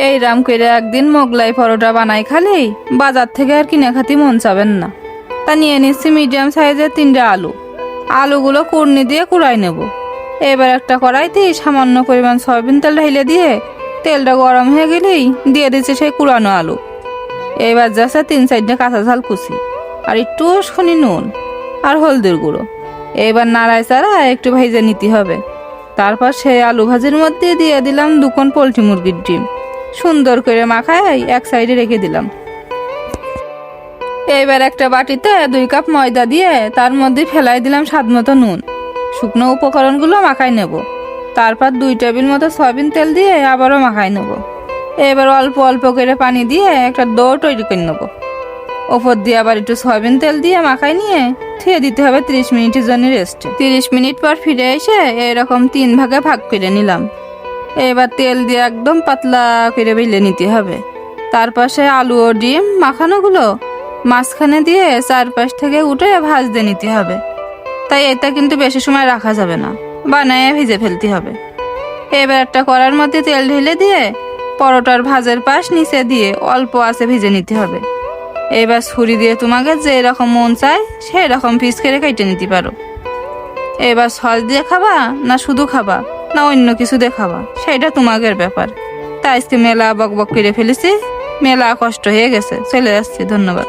এই রাম করে একদিন মোগলাই পরোটা বানাই খালি বাজার থেকে আর কিনে খাতি মন চাবেন না। তা নিয়ে নিচ্ছি মিডিয়াম সাইজের 3টে আলু। আলুগুলো কুড়নি দিয়ে কুড়াই নেব। এবার একটা কড়াইতে সামান্য পরিমাণ সয়াবিন তেল ঢেলে দিয়ে তেলটা গরম হয়ে গেলেই দিয়ে দিচ্ছে সেই কুড়ানো আলু। এবার যাচ্ছে 3-4টে কাঁচা ঝাল কুচি আর একটু শনি নুন আর হলদির গুঁড়ো। এবার নাড়ায় চাড়ায় একটু ভেজে নিতে হবে। তারপর সেই আলু ভাজির মধ্যে দিয়ে দিলাম 2 কোণ পোলট্রি মুরগির ডিম। সুন্দর করে মাখায় এক সাইডে রেখে দিলাম। এবার একটা বাটিতে 2 কাপ ময়দা দিয়ে তার মধ্যে ফেলাই দিলাম স্বাদ মতো নুন। শুকনো উপকরণগুলো মাখাই নেব। তারপর 2 টেবিল মতো সয়াবিন তেল দিয়ে আবারও মাখাই নেব। এবার অল্প অল্প করে পানি দিয়ে একটা ডো তৈরি করে নেব। ওপর দিয়ে আবার একটু সয়াবিন তেল দিয়ে মাখাই নিয়ে থুয়ে দিতে হবে 30 মিনিটের জন্য রেস্টে। 30 মিনিট পর ফিরে এসে এরকম 3 ভাগে ভাগ করে নিলাম। এবার তেল দিয়ে একদম পাতলা করে বেলে নিতে হবে। তার পাশে আলু ও ডিম মাখানোগুলো মাঝখানে দিয়ে চারপাশ থেকে উঠে ভাজতে নিতে হবে। তাই এটা কিন্তু বেশি সময় রাখা যাবে না, বানায় ভেজে ফেলতে হবে। এবার একটা কড়ার মধ্যে তেল ঢেলে দিয়ে পরোটার ভাজের পাশ নিচে দিয়ে অল্প আঁচে ভেজে নিতে হবে। এবার ছুরি দিয়ে তোমাকে যে রকম মন চায় সেই রকম পিস করে কেটে নিতে পারো। এবার সস দিয়ে খাবা না শুধু খাবা না অন্য কিছু দিয়ে খাবা সেটা তোমাদের ব্যাপার। তাই আজকে মেলা বক বক করে ফেলেছি, মেলা কষ্ট হয়ে গেছে, চলে যাচ্ছি, ধন্যবাদ।